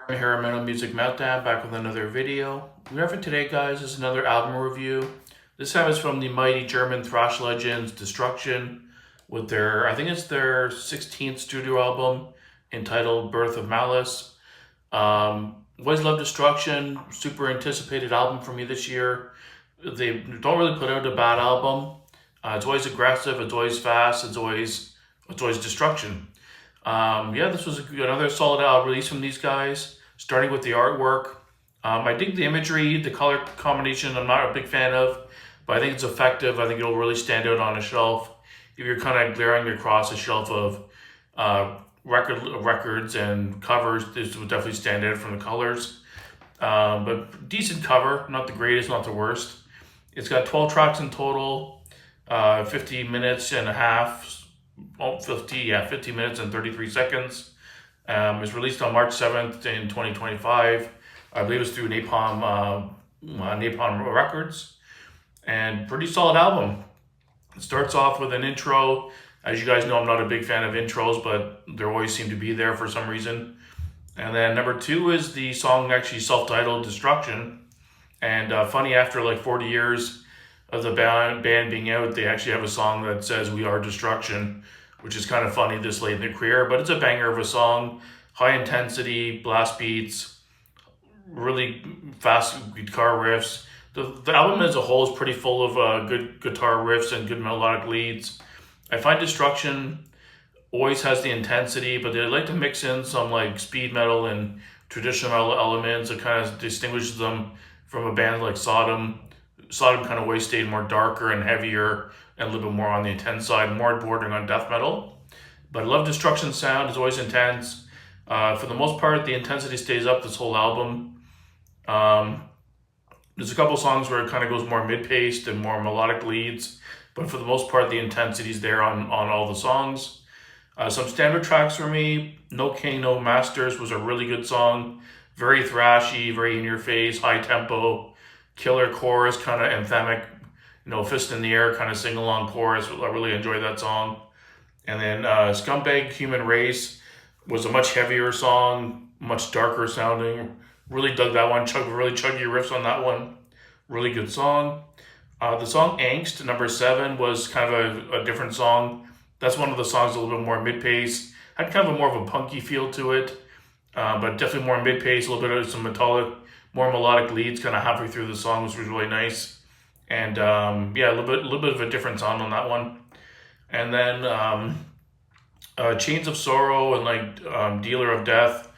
Here at Metal Music Meltdown, back with another video. We have for today, guys, is another album review. This time is from the mighty German thrash legends Destruction, with their, I think it's their 16th studio album entitled Birth of Malice. Always love Destruction, super anticipated album for me this year. They don't really put out a bad album. It's always aggressive, it's always fast, it's always Destruction. This was another solid release from these guys, starting with the artwork. I dig the imagery, the color combination I'm not a big fan of, but I think it's effective. I think it'll really stand out on a shelf. If you're kind of glaring across a shelf of records and covers, this would definitely stand out from the colors. But decent cover, not the greatest, not the worst. It's got 12 tracks in total, 50 minutes and a half. 50 minutes and 33 seconds. It was released on March 7th in 2025. I believe it's through Napalm Records. And pretty solid album. It starts off with an intro. As you guys know, I'm not a big fan of intros, but they always seem to be there for some reason. And then number 2 is the song actually self-titled Destruction. And funny, after like 40 years of the band being out, they actually have a song that says "We Are Destruction," which is kind of funny this late in their career, but it's a banger of a song. High intensity, blast beats, really fast guitar riffs. The album as a whole is pretty full of good guitar riffs and good melodic leads. I find Destruction always has the intensity, but they like to mix in some like speed metal and traditional metal elements. It kind of distinguishes them from a band like Sodom. Sodom kind of always stayed more darker and heavier and a little bit more on the intense side, more bordering on death metal. But I love Destruction's sound, it's always intense. For the most part, the intensity stays up this whole album. There's a couple songs where it kind of goes more mid-paced and more melodic leads, but for the most part, the intensity's there on all the songs. Some standard tracks for me, No King, No Masters was a really good song. Very thrashy, very in your face, high tempo. Killer chorus, kind of anthemic, fist in the air, kind of sing-along chorus. I really enjoyed that song. And then Scumbag Human Race was a much heavier song, much darker sounding. Really dug that one. Really chuggy riffs on that one. Really good song. The song Angst, number 7, was kind of a different song. That's one of the songs a little bit more mid-pace. Had kind of more of a punky feel to it, but definitely more mid-pace, a little bit of some more melodic leads kind of halfway through the song, which was really nice. And a little bit of a different sound on that one. And then Chains of Sorrow and Dealer of Death,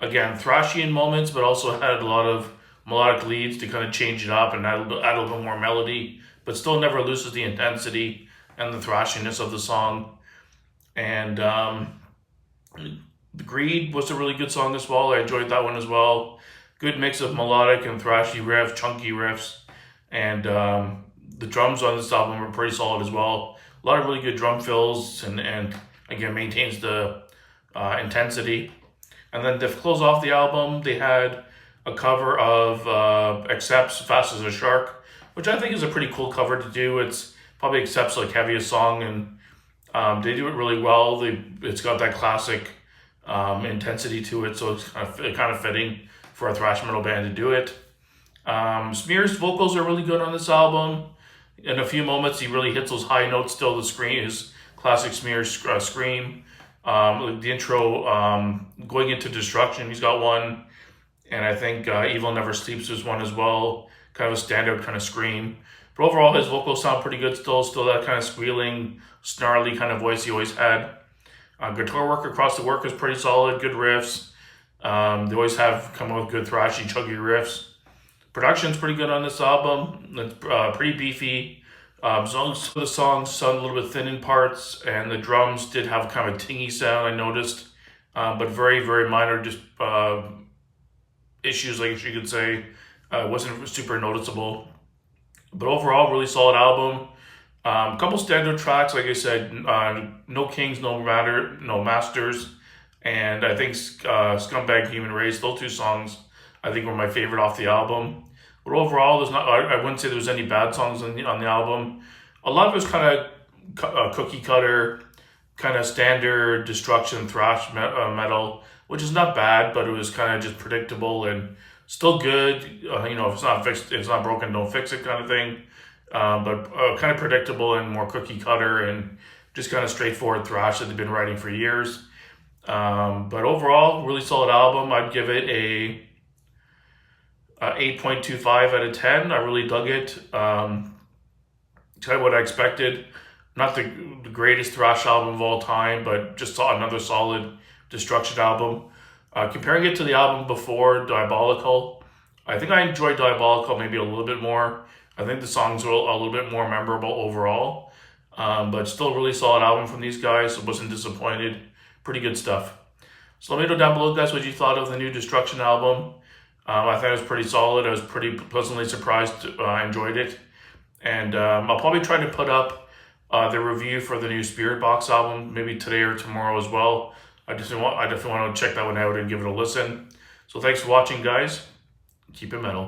again thrashy in moments, but also had a lot of melodic leads to kind of change it up and add a little bit more melody, but still never loses the intensity and the thrashiness of the song. And Greed was a really good song as well. I enjoyed that one as well. Good mix of melodic and thrashy riffs, chunky riffs, and the drums on this album are pretty solid as well. A lot of really good drum fills, and again maintains the intensity. And then to close off the album, they had a cover of Accept's "Fast as a Shark," which I think is a pretty cool cover to do. It's probably Accept's heaviest song, and they do it really well. It's got that classic intensity to it, so it's kind of fitting for a thrash metal band to do it. Smear's vocals are really good on this album. In a few moments, he really hits those high notes still. The scream, his classic Smear scream. The intro, going into Destruction, he's got one. And I think Evil Never Sleeps is one as well. Kind of a standout kind of scream. But overall, his vocals sound pretty good still. Still that kind of squealing, snarly kind of voice he always had. Guitar work across the work is pretty solid. Good riffs. They always have come up with good thrashy, chuggy riffs. Production's pretty good on this album. It's pretty beefy. Some of the songs sound a little bit thin in parts, and the drums did have kind of a tingy sound, I noticed. But very, very minor just issues, I guess you could say. Wasn't super noticeable. But overall, really solid album. A couple standard tracks, like I said, No Kings, No Masters. And I think Scumbag Human Race, those 2 songs, I think were my favorite off the album. But overall, I wouldn't say there was any bad songs on the album. A lot of it's kind of cookie cutter, kind of standard Destruction thrash metal. which is not bad, but it was kind of just predictable and still good. If it's not fixed, it's not broken, don't fix it kind of thing. But kind of predictable and more cookie cutter and just kind of straightforward thrash that they've been writing for years. But overall, really solid album. I'd give it a 8.25 out of 10. I really dug it. Kind of what I expected. Not the greatest thrash album of all time, but just saw another solid Destruction album. Comparing it to the album before, Diabolical, I think I enjoyed Diabolical maybe a little bit more. I think the songs were a little bit more memorable overall. But still a really solid album from these guys. I wasn't disappointed. Pretty good stuff. So let me know down below, guys, what you thought of the new Destruction album. I thought it was pretty solid. I was pretty pleasantly surprised. I enjoyed it. And I'll probably try to put up the review for the new Spirit Box album maybe today or tomorrow as well. I definitely want to check that one out and give it a listen. So thanks for watching, guys. Keep it metal.